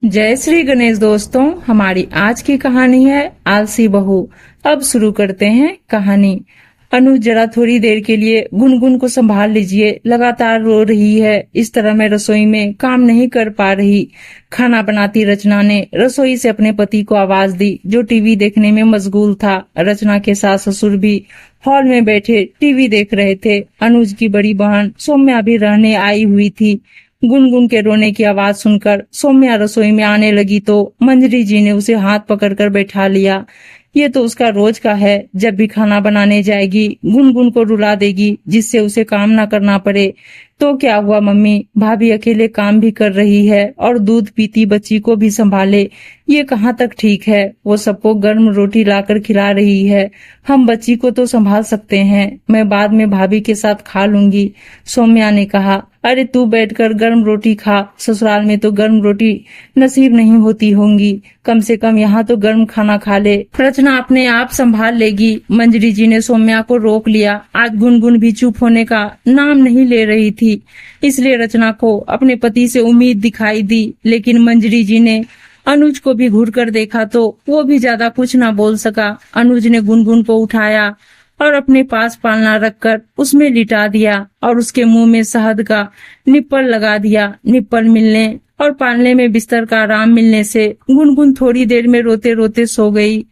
जय श्री गणेश दोस्तों। हमारी आज की कहानी है आलसी बहू। अब शुरू करते हैं कहानी। अनु जरा थोड़ी देर के लिए गुनगुन को संभाल लीजिए, लगातार रो रही है। इस तरह मैं रसोई में काम नहीं कर पा रही। खाना बनाती रचना ने रसोई से अपने पति को आवाज दी, जो टीवी देखने में मशगूल था। रचना के सास ससुर भी हॉल में बैठे टीवी देख रहे थे। अनुज की बड़ी बहन सौम्या भी रहने आई हुई थी। गुनगुन के रोने की आवाज सुनकर सौम्या रसोई में आने लगी तो मंजरी जी ने उसे हाथ पकड़कर बैठा लिया। ये तो उसका रोज का है, जब भी खाना बनाने जाएगी गुनगुन को रुला देगी, जिससे उसे काम ना करना पड़े। तो क्या हुआ मम्मी, भाभी अकेले काम भी कर रही है और दूध पीती बच्ची को भी संभाले, ये कहाँ तक ठीक है। वो सबको गर्म रोटी लाकर खिला रही है, हम बच्ची को तो संभाल सकते हैं। मैं बाद में भाभी के साथ खा लूंगी, सौम्या ने कहा। अरे तू बैठकर गर्म रोटी खा, ससुराल में तो गर्म रोटी नसीब नहीं होती होंगी, कम से कम यहाँ तो गर्म खाना खा ले, रचना अपने आप संभाल लेगी। मंजरी जी ने सौम्या को रोक लिया। आज गुनगुन भी चुप होने का नाम नहीं ले रही थी, इसलिए रचना को अपने पति से उम्मीद दिखाई दी। लेकिन मंजरी जी ने अनुज को भी घूर कर देखा तो वो भी ज्यादा कुछ ना बोल सका। अनुज ने गुनगुन को उठाया और अपने पास पालना रखकर उसमें लिटा दिया और उसके मुंह में शहद का निप्पल लगा दिया। निप्पल मिलने और पालने में बिस्तर का आराम मिलने से गुनगुन थोड़ी देर में रोते रोते सो गई।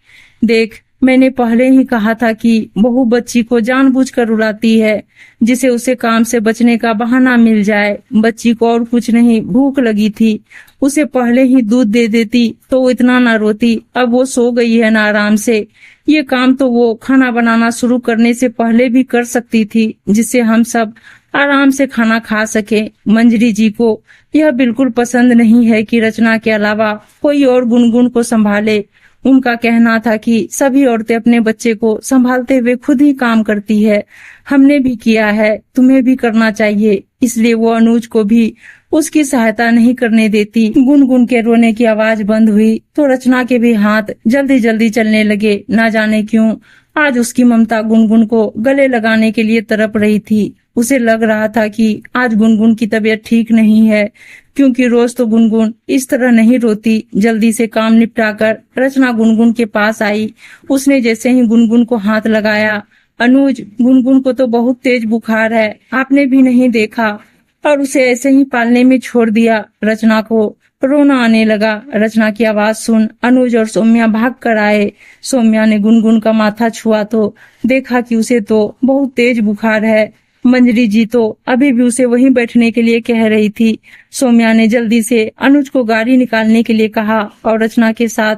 देख, मैंने पहले ही कहा था कि बहू बच्ची को जानबूझकर रुलाती है, जिसे उसे काम से बचने का बहाना मिल जाए। बच्ची को और कुछ नहीं, भूख लगी थी, उसे पहले ही दूध दे देती तो वो इतना ना रोती। अब वो सो गई है ना आराम से, ये काम तो वो खाना बनाना शुरू करने से पहले भी कर सकती थी, जिससे हम सब आराम से खाना खा सके। मंजरी जी को यह बिल्कुल पसंद नहीं है कि रचना के अलावा कोई और गुनगुन को संभाले। उनका कहना था कि सभी औरतें अपने बच्चे को संभालते हुए खुद ही काम करती है, हमने भी किया है, तुम्हें भी करना चाहिए। इसलिए वो अनुज को भी उसकी सहायता नहीं करने देती। गुनगुन के रोने की आवाज बंद हुई तो रचना के भी हाथ जल्दी जल्दी चलने लगे। ना जाने क्यों आज उसकी ममता गुनगुन को गले लगाने के लिए तड़प रही थी। उसे लग रहा था कि आज गुनगुन की तबीयत ठीक नहीं है, क्योंकि रोज तो गुनगुन इस तरह नहीं रोती। जल्दी से काम निपटाकर रचना गुनगुन के पास आई। उसने जैसे ही गुनगुन को हाथ लगाया, अनुज, गुनगुन को तो बहुत तेज बुखार है, आपने भी नहीं देखा और उसे ऐसे ही पालने में छोड़ दिया। रचना को रोना आने लगा। रचना की आवाज सुन अनुज और सौम्या भाग कर आए। सौम्या ने गुनगुन का माथा छुआ तो देखा कि उसे तो बहुत तेज बुखार है। मंजरी जी तो अभी भी उसे वहीं बैठने के लिए कह रही थी। सौम्या ने जल्दी से अनुज को गाड़ी निकालने के लिए कहा और रचना के साथ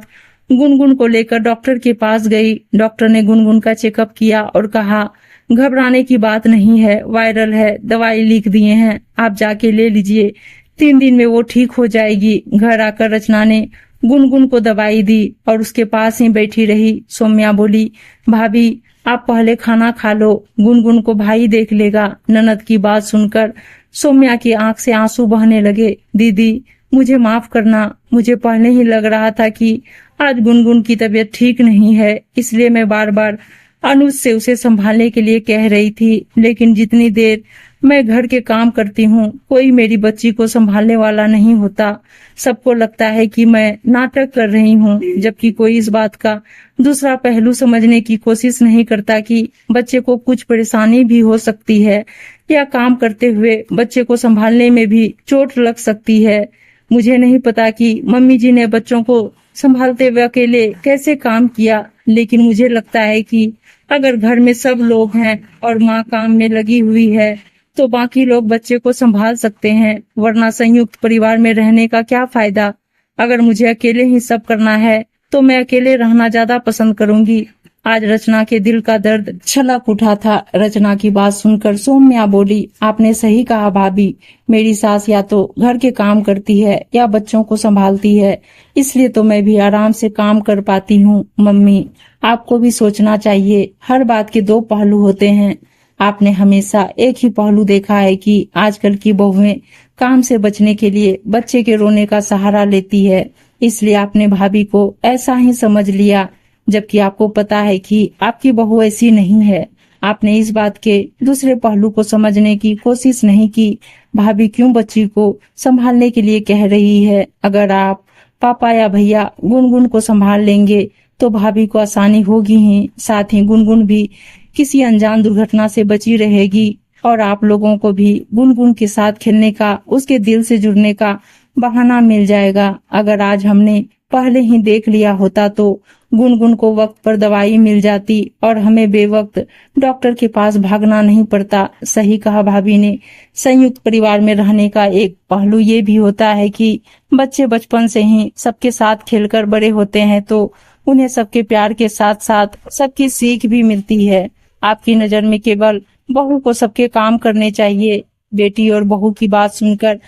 गुनगुन को लेकर डॉक्टर के पास गई। डॉक्टर ने गुनगुन का चेकअप किया और कहा, घबराने की बात नहीं है, वायरल है, दवाई लिख दिए हैं, आप जाके ले लीजिए, 3 दिन में वो ठीक हो जाएगी। घर आकर रचना ने गुनगुन को दवाई दी और उसके पास ही बैठी रही। सौम्या बोली, भाभी आप पहले खाना खा लो, गुनगुन को भाई देख लेगा। ननद की बात सुनकर सौम्या की आंख से आंसू बहने लगे। दीदी, मुझे माफ करना, मुझे पहले ही लग रहा था कि आज गुनगुन की तबीयत ठीक नहीं है, इसलिए मैं बार बार अनुज से उसे संभालने के लिए कह रही थी। लेकिन जितनी देर मैं घर के काम करती हूँ, कोई मेरी बच्ची को संभालने वाला नहीं होता। सबको लगता है कि मैं नाटक कर रही हूँ, जबकि कोई इस बात का दूसरा पहलू समझने की कोशिश नहीं करता कि बच्चे को कुछ परेशानी भी हो सकती है या काम करते हुए बच्चे को संभालने में भी चोट लग सकती है। मुझे नहीं पता कि मम्मी जी ने बच्चों को संभालते हुए अकेले कैसे काम किया, लेकिन मुझे लगता है कि अगर घर में सब लोग हैं और माँ काम में लगी हुई है तो बाकी लोग बच्चे को संभाल सकते हैं, वरना संयुक्त परिवार में रहने का क्या फायदा। अगर मुझे अकेले ही सब करना है तो मैं अकेले रहना ज्यादा पसंद करूंगी। आज रचना के दिल का दर्द छलक उठा था। रचना की बात सुनकर सौम्या बोली, आपने सही कहा भाभी, मेरी सास या तो घर के काम करती है या बच्चों को संभालती है, इसलिए तो मैं भी आराम से काम कर पाती हूँ। मम्मी, आपको भी सोचना चाहिए, हर बात के 2 पहलू होते हैं। आपने हमेशा एक ही पहलू देखा है कि आजकल की बहुएं काम से बचने के लिए बच्चे के रोने का सहारा लेती है, इसलिए आपने भाभी को ऐसा ही समझ लिया, जबकि आपको पता है कि आपकी बहू ऐसी नहीं है। आपने इस बात के दूसरे पहलू को समझने की कोशिश नहीं की। भाभी क्यों बच्ची को संभालने के लिए कह रही है? अगर आप पापा या भैया गुनगुन को संभाल लेंगे तो भाभी को आसानी होगी ही, साथ ही गुनगुन भी किसी अनजान दुर्घटना से बची रहेगी और आप लोगों को भी गुनगुन के साथ खेलने का, उसके दिल से जुड़ने का बहाना मिल जाएगा। अगर आज हमने पहले ही देख लिया होता तो गुनगुन को वक्त पर दवाई मिल जाती और हमें बेवक्त डॉक्टर के पास भागना नहीं पड़ता। सही कहा भाभी ने। संयुक्त परिवार में रहने का एक पहलू ये भी होता है कि बच्चे बचपन से ही सबके साथ खेलकर बड़े होते हैं तो उन्हें सबके प्यार के साथ साथ सबकी सीख भी मिलती है। आपकी नजर में केवल बहू को सबके काम करने चाहिए। बेटी और बहू की बात सुनकर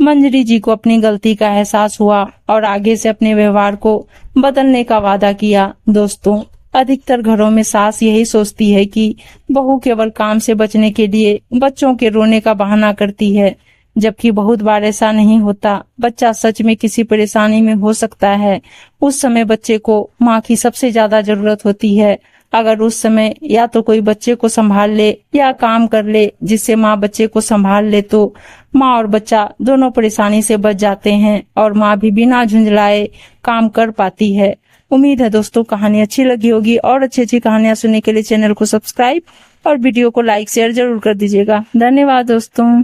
मंजरी जी को अपनी गलती का एहसास हुआ और आगे से अपने व्यवहार को बदलने का वादा किया। दोस्तों, अधिकतर घरों में सास यही सोचती है कि बहू केवल काम से बचने के लिए बच्चों के रोने का बहाना करती है, जबकि बहुत बार ऐसा नहीं होता। बच्चा सच में किसी परेशानी में हो सकता है, उस समय बच्चे को माँ की सबसे ज्यादा जरूरत होती है। अगर उस समय या तो कोई बच्चे को संभाल ले या काम कर ले जिससे माँ बच्चे को संभाल ले तो माँ और बच्चा दोनों परेशानी से बच जाते हैं और माँ भी बिना झुंझलाए काम कर पाती है। उम्मीद है दोस्तों कहानी अच्छी लगी होगी और अच्छी अच्छी कहानियां सुनने के लिए चैनल को सब्सक्राइब और वीडियो को लाइक शेयर जरूर कर दीजिएगा। धन्यवाद दोस्तों।